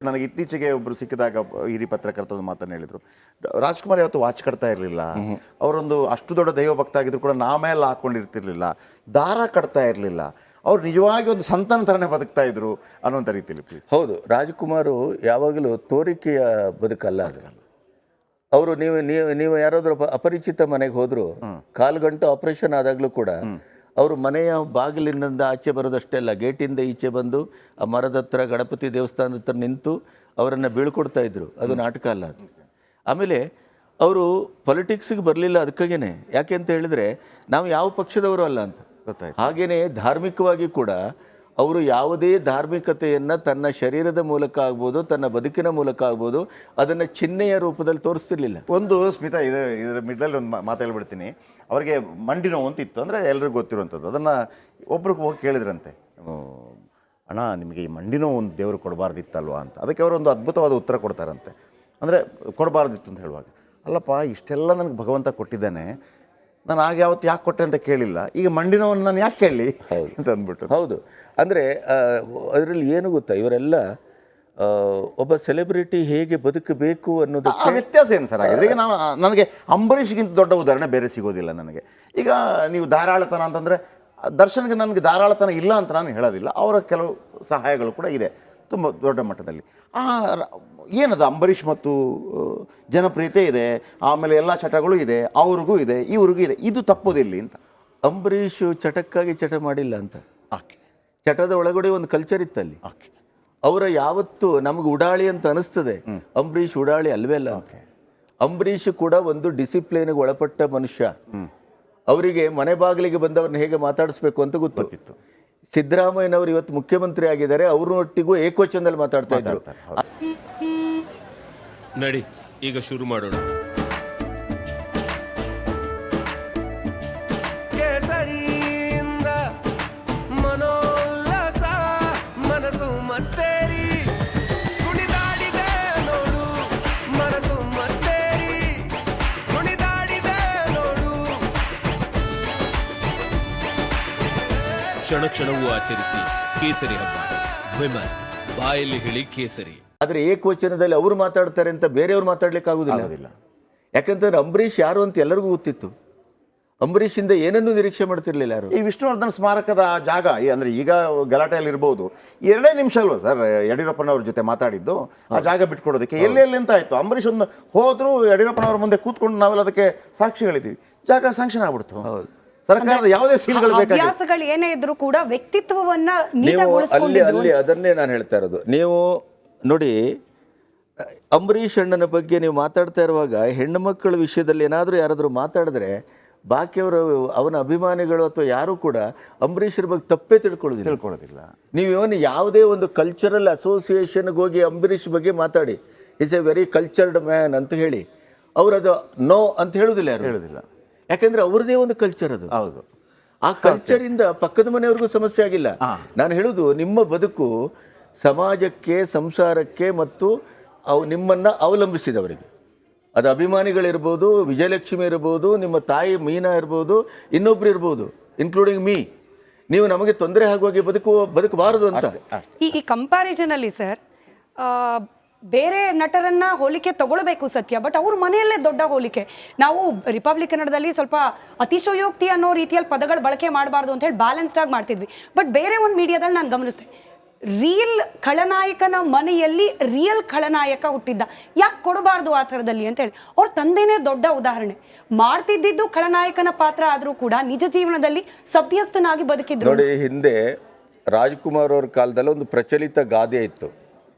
ನನಗೆ ಇತ್ತೀಚೆಗೆ ಒಬ್ಬರು ಸಿಕ್ಕಿದಾಗ ಹಿರಿಯ ಪತ್ರಕರ್ತ ಒಂದು ಮಾತನ್ನು ಹೇಳಿದರು, ರಾಜ್ಕುಮಾರ್ ಯಾವತ್ತು ವಾಚ್ ಕಟ್ತಾ ಇರಲಿಲ್ಲ, ಅವರೊಂದು ಅಷ್ಟು ದೊಡ್ಡ ದೈವ ಭಕ್ತ ಆಗಿದ್ರು ಕೂಡ ನಾಮೇಲೆ ಹಾಕ್ಕೊಂಡಿರ್ತಿರ್ಲಿಲ್ಲ, ದಾರ ಕಟ್ತಾ ಇರಲಿಲ್ಲ, ಅವ್ರು ನಿಜವಾಗಿ ಒಂದು ಸಂತನ ಥರನೇ ಬದುಕ್ತಾ ಇದ್ರು ಅನ್ನೋಂಥ ರೀತಿಯಲ್ಲಿ. ಪ್ಲೀಸ್. ಹೌದು, ರಾಜ್ಕುಮಾರು ಯಾವಾಗಲೂ ತೋರಿಕೆಯ ಬದುಕಲ್ಲ ಅದು. ಅವರು ನೀವು ಯಾರಾದರೂ ಅಪರಿಚಿತ ಮನೆಗೆ ಹೋದ್ರು, ಕಾಲು ಗಂಟೆ ಆಪರೇಷನ್ ಆದಾಗಲೂ ಕೂಡ ಅವರು ಮನೆಯ ಬಾಗಿಲಿನಿಂದ ಆಚೆ ಬರೋದಷ್ಟೇ ಅಲ್ಲ, ಗೇಟಿಂದ ಈಚೆ ಬಂದು ಆ ಮರದ ಹತ್ರ ಗಣಪತಿ ದೇವಸ್ಥಾನದ ಹತ್ರ ನಿಂತು ಅವರನ್ನು ಬೀಳ್ಕೊಡ್ತಾ ಇದ್ರು. ಅದು ನಾಟಕ ಅಲ್ಲ ಅದು. ಆಮೇಲೆ ಅವರು ಪೊಲಿಟಿಕ್ಸ್ಗೆ ಬರಲಿಲ್ಲ ಅದಕ್ಕಾಗೇನೆ, ಯಾಕೆ ಅಂತ ಹೇಳಿದ್ರೆ ನಾವು ಯಾವ ಪಕ್ಷದವರು ಅಲ್ಲ ಅಂತ. ಹಾಗೆಯೇ ಧಾರ್ಮಿಕವಾಗಿ ಕೂಡ ಅವರು ಯಾವುದೇ ಧಾರ್ಮಿಕತೆಯನ್ನು ತನ್ನ ಶರೀರದ ಮೂಲಕ ಆಗ್ಬೋದು, ತನ್ನ ಬದುಕಿನ ಮೂಲಕ ಆಗ್ಬೋದು, ಅದನ್ನು ಚಿಹ್ನೆಯ ರೂಪದಲ್ಲಿ ತೋರಿಸ್ತಿರ್ಲಿಲ್ಲ. ಒಂದು ಸ್ಮಿತಾ, ಇದರ ಮಿಡ್ಲಲ್ಲಿ ಒಂದು ಮಾತು ಹೇಳ್ಬಿಡ್ತೀನಿ. ಅವರಿಗೆ ಮಂಡಿ ನೋವು ಅಂತ ಇತ್ತು, ಅಂದರೆ ಎಲ್ರಿಗೂ ಗೊತ್ತಿರುವಂಥದ್ದು. ಅದನ್ನು ಒಬ್ರಿಗೆ ಹೋಗಿ ಕೇಳಿದ್ರಂತೆ, ಅಣ್ಣ ನಿಮಗೆ ಈ ಮಂಡಿ ನೋವು ಒಂದು ದೇವರು ಕೊಡಬಾರ್ದಿತ್ತಲ್ವಾ ಅಂತ. ಅದಕ್ಕೆ ಅವರು ಒಂದು ಅದ್ಭುತವಾದ ಉತ್ತರ ಕೊಡ್ತಾರಂತೆ. ಅಂದರೆ ಕೊಡಬಾರ್ದಿತ್ತು ಅಂತ ಹೇಳುವಾಗ, ಅಲ್ಲಪ್ಪ ಇಷ್ಟೆಲ್ಲ ನನಗೆ ಭಗವಂತ ಕೊಟ್ಟಿದ್ದಾನೆ, ನಾನು ಆಗ ಯಾವತ್ತು ಯಾಕೆ ಕೊಟ್ಟೆ ಅಂತ ಕೇಳಿಲ್ಲ, ಈಗ ಮಂಡಿನವನ್ನು ನಾನು ಯಾಕೆ ಕೇಳಲಿ ಅಂತ ಅಂದ್ಬಿಟ್ಟು. ಹೌದು, ಅಂದರೆ ಅದರಲ್ಲಿ ಏನು ಗೊತ್ತಾ, ಇವರೆಲ್ಲ ಒಬ್ಬ ಸೆಲೆಬ್ರಿಟಿ ಹೇಗೆ ಬದುಕಬೇಕು ಅನ್ನೋದಕ್ಕೆ ವ್ಯತ್ಯಾಸ ಏನು ಸರ್ ಆಗಿದ್ರೆ. ಈಗ ನನಗೆ ಅಂಬರೀಷ್ಗಿಂತ ದೊಡ್ಡ ಉದಾಹರಣೆ ಬೇರೆ ಸಿಗೋದಿಲ್ಲ ನನಗೆ. ಈಗ ನೀವು ಧಾರಾಳತನ ಅಂತಂದರೆ ದರ್ಶನ್ಗೆ ನನಗೆ ಧಾರಾಳತನ ಇಲ್ಲ ಅಂತ ನಾನು ಹೇಳೋದಿಲ್ಲ, ಅವರ ಕೆಲವು ಸಹಾಯಗಳು ಕೂಡ ಇದೆ ತುಂಬ ದೊಡ್ಡ ಮಟ್ಟದಲ್ಲಿ. ಏನದು ಅಂಬರೀಷ್ ಮತ್ತು ಜನಪ್ರಿಯತೆ ಇದೆ, ಆಮೇಲೆ ಎಲ್ಲ ಚಟಗಳು ಇದೆ, ಅವ್ರಿಗೂ ಇದೆ ಇವ್ರಿಗೂ ಇದೆ, ಇದು ತಪ್ಪೋದಿಲ್ಲ ಅಂತ. ಅಂಬರೀಷ್ ಚಟಕ್ಕಾಗಿ ಚಟ ಮಾಡಿಲ್ಲ ಅಂತ. ಚಟದ ಒಳಗಡೆ ಒಂದು ಕಲ್ಚರ್ ಇತ್ತಲ್ಲಿ. ಅವರ ಯಾವತ್ತು ನಮಗೆ ಉಡಾಳಿ ಅಂತ ಅನಿಸ್ತದೆ, ಅಂಬರೀಷ್ ಉಡಾಳಿ ಅಲ್ವೇ ಅಲ್ಲ. ಅಂಬರೀಷ್ ಕೂಡ ಒಂದು ಡಿಸಿಪ್ಲಿನ್ಗೆ ಒಳಪಟ್ಟ ಮನುಷ್ಯ. ಅವರಿಗೆ ಮನೆ ಬಾಗಿಲಿಗೆ ಬಂದವ್ರನ್ನ ಹೇಗೆ ಮಾತಾಡಿಸ್ಬೇಕು ಅಂತ ಗೊತ್ತಿತ್ತು. ಸಿದ್ದರಾಮಯ್ಯನವರು ಇವತ್ತು ಮುಖ್ಯಮಂತ್ರಿ ಆಗಿದ್ದಾರೆ, ಅವ್ರನ್ನೊಟ್ಟಿಗೂ ಏಕವಚನದಲ್ಲಿ ಮಾತಾಡ್ತಾ ಇದ್ರು. ನಡಿ ಈಗ ಶುರು ಮಾಡೋಣ. ಕ್ಷಣ ಕ್ಷಣವೂ ಆಚರಿಸಿ ಕೇಸರಿ ಹಬ್ಬ. ವಿಮಲ್ ಬಾಯಲ್ಲಿ ಹೇಳಿ ಕೇಸರಿ. ಆದ್ರೆ ಏಕವಚನದಲ್ಲಿ ಅವರು ಮಾತಾಡ್ತಾರೆ ಅಂತ ಬೇರೆಯವ್ರು ಮಾತಾಡ್ಲಿಕ್ಕೆ ಆಗುದಿಲ್ಲ. ಯಾಕಂತಂದ್ರೆ ಅಂಬರೀಷ್ ಯಾರು ಅಂತ ಎಲ್ಲರಿಗೂ ಗೊತ್ತಿತ್ತು. ಅಂಬರೀಷಿಂದ ಏನನ್ನೂ ನಿರೀಕ್ಷೆ ಮಾಡ್ತಿರ್ಲಿಲ್ಲ ಯಾರು. ಈ ವಿಷ್ಣುವರ್ಧನ್ ಸ್ಮಾರಕದ ಜಾಗ ಅಂದರೆ ಈಗ ಗಲಾಟೆಯಲ್ಲಿ ಇರ್ಬೋದು, 2 ನಿಮಿಷ ಅಲ್ವಾ ಸರ್ ಯಡಿಯೂರಪ್ಪನವ್ರ ಜೊತೆ ಮಾತಾಡಿದ್ದು, ಆ ಜಾಗ ಬಿಟ್ಕೊಡೋದಕ್ಕೆ ಎಲ್ಲೆಲ್ಲಿ ಅಂತ ಆಯಿತು. ಅಂಬರೀಷ್ ಒಂದು ಹೋದ್ರು, ಯಡಿಯೂರಪ್ಪನವ್ರ ಮುಂದೆ ಕೂತ್ಕೊಂಡು ನಾವೆಲ್ಲ ಅದಕ್ಕೆ ಸಾಕ್ಷಿಗಳಿದ್ದೀವಿ, ಜಾಗ ಸ್ಯಾಂಕ್ಷನ್ ಆಗ್ಬಿಡ್ತು. ಸರ್ಕಾರದ ಯಾವುದೇ ಸೀಲ್ಗಳು ಬೇಕಾಗಿಲ್ಲ, ಏನೇ ಇದ್ರೂ ಕೂಡ ವ್ಯಕ್ತಿತ್ವವನ್ನ ಅಲ್ಲಿ ಅದನ್ನೇ ನಾನು ಹೇಳ್ತಾ ಇರೋದು. ನೀವು ನೋಡಿ, ಅಂಬರೀಷ್ ಅಣ್ಣನ ಬಗ್ಗೆ ನೀವು ಮಾತಾಡ್ತಾ ಇರುವಾಗ ಹೆಣ್ಣು ಮಕ್ಕಳ ವಿಷಯದಲ್ಲಿ ಏನಾದರೂ ಯಾರಾದರೂ ಮಾತಾಡಿದ್ರೆ ಬಾಕಿಯವರು, ಅವನ ಅಭಿಮಾನಿಗಳು ಅಥವಾ ಯಾರು ಕೂಡ ಅಂಬರೀಷರ ಬಗ್ಗೆ ತಪ್ಪೇ ತಿಳ್ಕೊಳ್ಳೋದಿಲ್ಲ. ನೀವು ಇವನು ಯಾವುದೇ ಒಂದು ಕಲ್ಚರಲ್ ಅಸೋಸಿಯೇಷನ್ಗೆ ಹೋಗಿ ಅಂಬರೀಷ್ ಬಗ್ಗೆ ಮಾತಾಡಿ, is A very cultured man ಅಂತ ಹೇಳಿ, ಅವರದು ನೋ ಅಂತ ಹೇಳೋದಿಲ್ಲ. ಯಾಕಂದ್ರೆ ಅವ್ರದೇ ಒಂದು ಕಲ್ಚರ್ ಅದು. ಹೌದು, ಆ ಕಲ್ಚರಿಂದ ಪಕ್ಕದ ಮನೆಯವ್ರಿಗೂ ಸಮಸ್ಯೆ ಆಗಿಲ್ಲ. ನಾನು ಹೇಳುದು, ನಿಮ್ಮ ಬದುಕು ಸಮಾಜಕ್ಕೆ, ಸಂಸಾರಕ್ಕೆ ಮತ್ತು ನಿಮ್ಮನ್ನ ಅವಲಂಬಿಸಿದವರಿಗೆ, ಅದು ಅಭಿಮಾನಿಗಳಿರ್ಬೋದು, ವಿಜಯಲಕ್ಷ್ಮಿ ಇರ್ಬೋದು, ನಿಮ್ಮ ತಾಯಿ ಮೀನಾ ಇರ್ಬೋದು, ಇನ್ನೊಬ್ರು ಇರ್ಬೋದು, ಇನ್ಕ್ಲೂಡಿಂಗ್ ಮೀ. ನೀವು ನಮಗೆ ತೊಂದರೆ ಆಗುವಾಗೆ ಬದುಕಬಾರದು ಅಂತ. ಈ ಕಂಪ್ಯಾರಿಸನ್ ಅಲ್ಲಿ ಸರ್, ಬೇರೆ ನಟರನ್ನ ಹೋಲಿಕೆ ತಗೊಳ್ಬೇಕು ಸತ್ಯ, ಬಟ್ ಅವ್ರ ಮನೆಯಲ್ಲೇ ದೊಡ್ಡ ಹೋಲಿಕೆ. ನಾವು ರಿಪಬ್ಲಿಕ್ ಕನ್ನಡದಲ್ಲಿ ಸ್ವಲ್ಪ ಅತಿಶಯೋಕ್ತಿ ಅನ್ನೋ ರೀತಿಯಲ್ಲಿ ಪದಗಳು ಬಳಕೆ ಮಾಡಬಾರ್ದು ಅಂತ ಹೇಳಿ ಬ್ಯಾಲೆನ್ಸ್ಡ್ ಆಗಿ ಮಾಡ್ತಿದ್ವಿ. ಬಟ್ ಬೇರೆ ಒಂದು ಮೀಡಿಯಾದಲ್ಲಿ ನಾನು ಗಮನಿಸಿದೆ, ರಿಯಲ್ ಖಳನಾಯಕನ ಮನೆಯಲ್ಲಿ ರಿಯಲ್ ಖಳನಾಯಕ ಹುಟ್ಟಿದ್ದ, ಯಾಕೆ ಕೊಡಬಾರ್ದು ಆ ಥರದಲ್ಲಿ ಅಂತ ಹೇಳಿ. ಅವ್ರ ತಂದೆನೇ ದೊಡ್ಡ ಉದಾಹರಣೆ. ಮಾಡ್ತಿದ್ದಿದ್ದು ಖಳನಾಯಕನ ಪಾತ್ರ ಆದರೂ ಕೂಡ ನಿಜ ಜೀವನದಲ್ಲಿ ಸಭ್ಯಸ್ಥನಾಗಿ ಬದುಕಿದ್ರು. ನೋಡಿ, ಹಿಂದೆ ರಾಜ್ಕುಮಾರ್ ಅವ್ರ ಕಾಲದಲ್ಲಿ ಒಂದು ಪ್ರಚಲಿತ ಗಾದೆ ಇತ್ತು.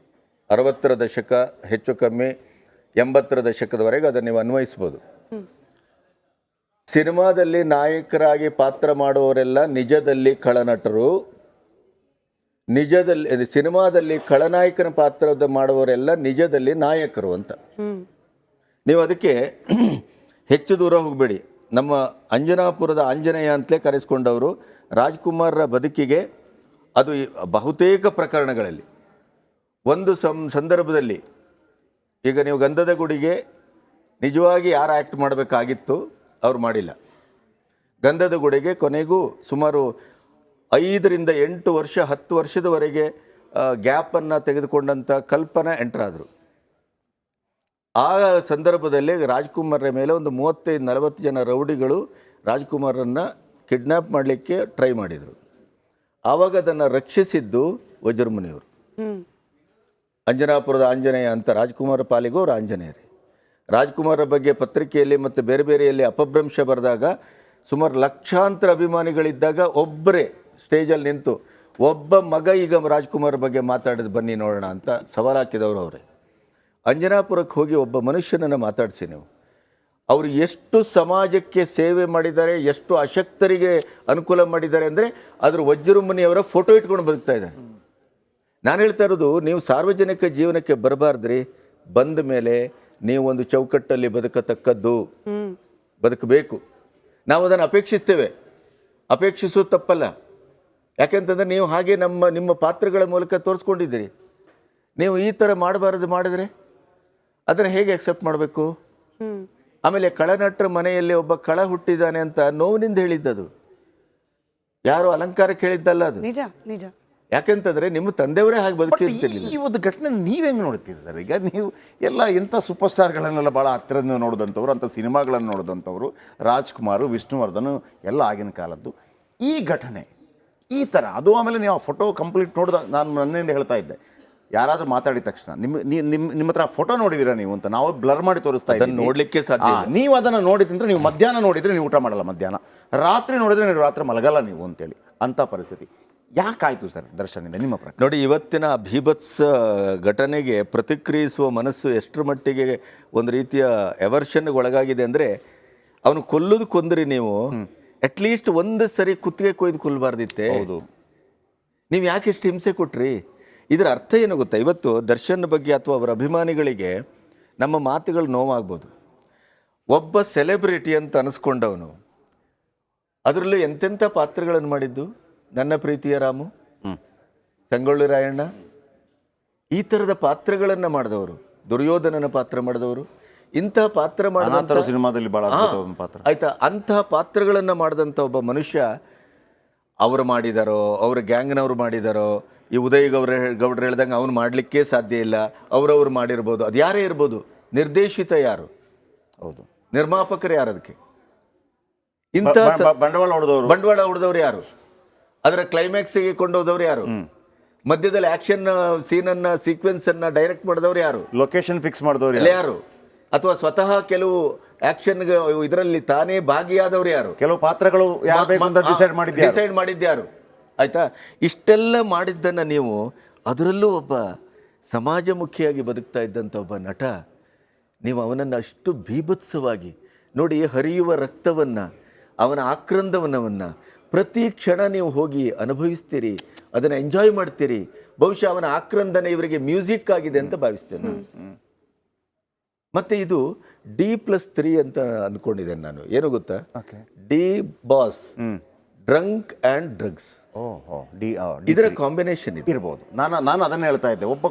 60ರ ದಶಕ, ಹೆಚ್ಚು ಕಮ್ಮಿ 80ರ ದಶಕದವರೆಗೆ ಅದನ್ನು ನೀವು ಅನ್ವಯಿಸ್ಬೋದು. ಸಿನಿಮಾದಲ್ಲಿ ನಾಯಕರಾಗಿ ಪಾತ್ರ ಮಾಡುವವರೆಲ್ಲ ನಿಜದಲ್ಲಿ ಖಳನಟರು, ಸಿನಿಮಾದಲ್ಲಿ ಖಳನಾಯಕನ ಪಾತ್ರ ಮಾಡುವವರೆಲ್ಲ ನಿಜದಲ್ಲಿ ನಾಯಕರು ಅಂತ. ನೀವು ಅದಕ್ಕೆ ಹೆಚ್ಚು ದೂರ ಹೋಗಬೇಡಿ. ನಮ್ಮ ಅಂಜನಾಪುರದ ಆಂಜನೇಯ ಅಂತಲೇ ಕರೆಸ್ಕೊಂಡವರು ರಾಜ್ಕುಮಾರ್ರ ಬದುಕಿಗೆ ಅದು ಬಹುತೇಕ ಪ್ರಕರಣಗಳಲ್ಲಿ ಒಂದು ಸಂದರ್ಭದಲ್ಲಿ, ಈಗ ನೀವು ಗಂಧದ ಗುಡಿಗೆ ನಿಜವಾಗಿ ಯಾರು ಆ್ಯಕ್ಟ್ ಮಾಡಬೇಕಾಗಿತ್ತು ಅವ್ರು ಮಾಡಿಲ್ಲ. ಗಂಧದ ಗುಡಿಗೆ ಕೊನೆಗೂ ಸುಮಾರು 5 ರಿಂದ 8 ವರ್ಷ 10 ವರ್ಷದವರೆಗೆ ಗ್ಯಾಪನ್ನು ತೆಗೆದುಕೊಂಡಂಥ ಕಲ್ಪನಾ ಎಂಟರ್ ಆದರು. ಆ ಸಂದರ್ಭದಲ್ಲಿ ರಾಜ್ಕುಮಾರ್ರ ಮೇಲೆ ಒಂದು 35-40 ಜನ ರೌಡಿಗಳು ರಾಜ್ಕುಮಾರನ್ನು ಕಿಡ್ನ್ಯಾಪ್ ಮಾಡಲಿಕ್ಕೆ ಟ್ರೈ ಮಾಡಿದರು. ಆವಾಗ ಅದನ್ನು ರಕ್ಷಿಸಿದ್ದು ವಜ್ರಮುನಿಯವರು. ಅಂಜನಾಪುರದ ಆಂಜನೇಯ ಅಂತ ರಾಜ್ಕುಮಾರ ಪಾಲಿಗೂ ಅವರು ಆಂಜನೇಯರೇ. ರಾಜ್ಕುಮಾರ ಬಗ್ಗೆ ಪತ್ರಿಕೆಯಲ್ಲಿ ಮತ್ತು ಬೇರೆ ಬೇರೆಯಲ್ಲಿ ಅಪಭ್ರಂಶ ಬರೆದಾಗ ಸುಮಾರು ಲಕ್ಷಾಂತರ ಅಭಿಮಾನಿಗಳಿದ್ದಾಗ ಒಬ್ಬರೇ ಸ್ಟೇಜಲ್ಲಿ ನಿಂತು ಒಬ್ಬ ಮಗ ಈಗ ರಾಜ್ಕುಮಾರ್ ಬಗ್ಗೆ ಮಾತಾಡಿದ್ದು ಬನ್ನಿ ನೋಡೋಣ ಅಂತ ಸವಾಲು ಹಾಕಿದವರು ಅವರೇ. ಅಂಜನಾಪುರಕ್ಕೆ ಹೋಗಿ ಒಬ್ಬ ಮನುಷ್ಯನನ್ನು ಮಾತಾಡಿಸಿ ನೀವು, ಅವರು ಎಷ್ಟು ಸಮಾಜಕ್ಕೆ ಸೇವೆ ಮಾಡಿದ್ದಾರೆ, ಎಷ್ಟು ಅಶಕ್ತರಿಗೆ ಅನುಕೂಲ ಮಾಡಿದ್ದಾರೆ ಅಂದರೆ ಅದ್ರ ವಜ್ರಮುನಿಯವರ ಫೋಟೋ ಇಟ್ಕೊಂಡು ಬದುಕ್ತಾ ಇದ್ದಾರೆ. ನಾನು ಹೇಳ್ತಾ ಇರೋದು, ನೀವು ಸಾರ್ವಜನಿಕ ಜೀವನಕ್ಕೆ ಬರಬಾರ್ದ್ರಿ. ಬಂದ ಮೇಲೆ ನೀವು ಒಂದು ಚೌಕಟ್ಟಲ್ಲಿ ಬದುಕತಕ್ಕದ್ದು, ಬದುಕಬೇಕು. ನಾವು ಅದನ್ನು ಅಪೇಕ್ಷಿಸ್ತೇವೆ, ಅಪೇಕ್ಷಿಸೋದು ತಪ್ಪಲ್ಲ. ಯಾಕೆಂತಂದರೆ ನೀವು ಹಾಗೆ ನಿಮ್ಮ ಪಾತ್ರಗಳ ಮೂಲಕ ತೋರಿಸ್ಕೊಂಡಿದ್ದೀರಿ. ನೀವು ಈ ಥರ ಮಾಡಬಾರದು ಮಾಡಿದ್ರೆ ಅದನ್ನು ಹೇಗೆ ಅಕ್ಸೆಪ್ಟ್ ಮಾಡಬೇಕು? ಆಮೇಲೆ ಕಳನಟರ ಮನೆಯಲ್ಲಿ ಒಬ್ಬ ಕಳ ಹುಟ್ಟಿದ್ದಾನೆ ಅಂತ ನೋವಿನಿಂದ ಹೇಳಿದ್ದದು, ಯಾರು ಅಲಂಕಾರಕ್ಕೆ ಹೇಳಿದ್ದಲ್ಲ ಅದು. ನಿಜ ನಿಜ. ಯಾಕೆಂತಂದ್ರೆ ನಿಮ್ಮ ತಂದೆಯವರೇ ಹಾಗೆ ಬದುಕಿರ್ತಿರ್ಲಿಲ್ಲ. ಈ ಒಂದು ಘಟನೆ ನೀವು ಹೆಂಗೆ ನೋಡ್ತೀರಿ ಸರ್? ಈಗ ನೀವು ಎಲ್ಲ ಇಂಥ ಸೂಪರ್ ಸ್ಟಾರ್ಗಳನ್ನೆಲ್ಲ ಭಾಳ ಹತ್ತಿರದಿಂದ ನೋಡಿದಂಥವ್ರು, ಅಂಥ ಸಿನಿಮಾಗಳನ್ನು ನೋಡಿದಂಥವ್ರು, ರಾಜ್ಕುಮಾರ್, ವಿಷ್ಣುವರ್ಧನ್ ಎಲ್ಲ ಆಗಿನ ಕಾಲದ್ದು. ಈ ಘಟನೆ ಈ ಥರ ಅದು, ಆಮೇಲೆ ನೀವು ಆ ಫೋಟೋ ಕಂಪ್ಲೀಟ್ ನೋಡಿದ, ನಾನು ನನ್ನಿಂದ ಹೇಳ್ತಾ ಇದ್ದೆ, ಯಾರಾದರೂ ಮಾತಾಡಿದ ತಕ್ಷಣ ನಿಮ್ಮ ಹತ್ರ ಫೋಟೋ ನೋಡಿದ್ದೀರಾ ನೀವು ಅಂತ ನಾವು ಬ್ಲರ್ ಮಾಡಿ ತೋರಿಸ್ತಾ ಇದ್ದೀವಿ, ನೋಡಲಿಕ್ಕೆ ಸಾಧ್ಯ. ನೀವು ಅದನ್ನು ನೋಡಿದ್ರೆ ನೀವು ಮಧ್ಯಾಹ್ನ ನೋಡಿದರೆ ನೀವು ಊಟ ಮಾಡಲ್ಲ, ಮಧ್ಯಾಹ್ನ ರಾತ್ರಿ ನೋಡಿದರೆ ನೀವು ರಾತ್ರಿ ಮಲಗಲ್ಲ ನೀವು ಅಂತೇಳಿ ಅಂಥ ಪರಿಸ್ಥಿತಿ ಯಾಕಾಯಿತು ಸರ್ ದರ್ಶನಿಂದ ನಿಮ್ಮ ಪ್ರಕಾರ? ನೋಡಿ, ಇವತ್ತಿನ ಭೀಭತ್ಸ ಘಟನೆಗೆ ಪ್ರತಿಕ್ರಿಯಿಸುವ ಮನಸ್ಸು ಎಷ್ಟರ ಮಟ್ಟಿಗೆ ಒಂದು ರೀತಿಯ ಎವರ್ಷನ್ಗೆ ಒಳಗಾಗಿದೆ ಅಂದರೆ, ಅವನು ಕೊಂದ್ರಿ ನೀವು ಅಟ್ಲೀಸ್ಟ್ ಒಂದು ಸರಿ ಕುತ್ತಿಗೆ ಕೊಯ್ದು ಕೊಲ್ಲಬಾರ್ದಿತ್ತೆ. ಹೌದು, ನೀವು ಯಾಕೆ ಇಷ್ಟು ಹಿಂಸೆ ಕೊಟ್ರಿ? ಇದರ ಅರ್ಥ ಏನು ಗೊತ್ತಾ? ಇವತ್ತು ದರ್ಶನ್ ಬಗ್ಗೆ ಅಥವಾ ಅವರ ಅಭಿಮಾನಿಗಳಿಗೆ ನಮ್ಮ ಮಾತುಗಳು ನೋವಾಗ್ಬೋದು. ಒಬ್ಬ ಸೆಲೆಬ್ರಿಟಿ ಅಂತ ಅನಿಸ್ಕೊಂಡವನು ಅದರಲ್ಲೂ ಎಂತೆಂಥ ಪಾತ್ರಗಳನ್ನು ಮಾಡಿದ್ದು, ನನ್ನ ಪ್ರೀತಿಯ ರಾಮು, ಸಂಗೊಳ್ಳಿ ರಾಯಣ್ಣ, ಈ ಥರದ ಪಾತ್ರಗಳನ್ನು ಮಾಡಿದವರು, ದುರ್ಯೋಧನನ ಪಾತ್ರ ಮಾಡಿದವರು, ಇಂತಹ ಪಾತ್ರ ಮಾಡಿದ ಸಿನಿಮಾದಲ್ಲಿ ಭಾಳ ಪಾತ್ರ ಆಯ್ತಾ, ಅಂತಹ ಪಾತ್ರಗಳನ್ನು ಮಾಡಿದಂಥ ಒಬ್ಬ ಮನುಷ್ಯ ಅವರು ಮಾಡಿದಾರೋ, ಅವರ ಗ್ಯಾಂಗ್ನವ್ರು ಮಾಡಿದಾರೋ, ಈ ಉದಯ್ ಗೌಡ್ರು ಹೇಳ್ದಂಗೆ ಅವನು ಮಾಡಲಿಕ್ಕೆ ಸಾಧ್ಯ ಇಲ್ಲ, ಅವರವ್ರು ಮಾಡಿರ್ಬೋದು, ಅದು ಯಾರೇ ಇರ್ಬೋದು. ನಿರ್ದೇಶಿತ ಯಾರು? ಹೌದು, ನಿರ್ಮಾಪಕರು ಯಾರು? ಅದಕ್ಕೆ ಇಂಥ ಬಂಡವಾಳ ಹೊಡೆದವ್ರು ಯಾರು? ಅದರ ಕ್ಲೈಮ್ಯಾಕ್ಸಿಗೆ ಕೊಂಡೋದವ್ರು ಯಾರು? ಮಧ್ಯದಲ್ಲಿ ಆಕ್ಷನ್ ಸೀನನ್ನು ಸೀಕ್ವೆನ್ಸನ್ನು ಡೈರೆಕ್ಟ್ ಮಾಡಿದವ್ರು ಯಾರು? ಲೊಕೇಶನ್ ಫಿಕ್ಸ್ ಮಾಡಿದವ್ರು ಯಾರು? ಅಥವಾ ಸ್ವತಃ ಕೆಲವು ಆಕ್ಷನ್ ಇದರಲ್ಲಿ ತಾನೇ ಭಾಗಿಯಾದವ್ರು ಯಾರು? ಕೆಲವು ಪಾತ್ರಗಳು ಡಿಸೈಡ್ ಮಾಡಿದ್ಯಾರು? ಆಯ್ತಾ, ಇಷ್ಟೆಲ್ಲ ಮಾಡಿದ್ದನ್ನು ನೀವು, ಅದರಲ್ಲೂ ಒಬ್ಬ ಸಮಾಜಮುಖಿಯಾಗಿ ಬದುಕ್ತಾ ಇದ್ದಂಥ ಒಬ್ಬ ನಟ, ನೀವು ಅವನನ್ನು ಅಷ್ಟು ಭೀಭತ್ಸವಾಗಿ ನೋಡಿ, ಹರಿಯುವ ರಕ್ತವನ್ನು, ಅವನ ಆಕ್ರಂದವನವನ್ನು ಪ್ರತಿ ಕ್ಷಣ ನೀವು ಹೋಗಿ ಅನುಭವಿಸ್ತೀರಿ, ಅದನ್ನು ಎಂಜಾಯ್ ಮಾಡ್ತೀರಿ. ಬಹುಶಃ ಅವನ ಆಕ್ರಂದನೆ ಇವರಿಗೆ ಮ್ಯೂಸಿಕ್ ಆಗಿದೆ ಅಂತ ಭಾವಿಸ್ತೇನೆ. ಮತ್ತೆ ಇದು D+3 ಅಂತ ಅಂದ್ಕೊಂಡಿದ್ದೇನೆ ನಾನು. ಏನು ಗೊತ್ತಾ? D boss, drunk and drugs, ಇದರ ಕಾಂಬಿನೇಷನ್ ಇರ್ಬೋದು. ನಾನು ಅದನ್ನ ಹೇಳ್ತಾ ಇದ್ದೆ. ಒಬ್ಬ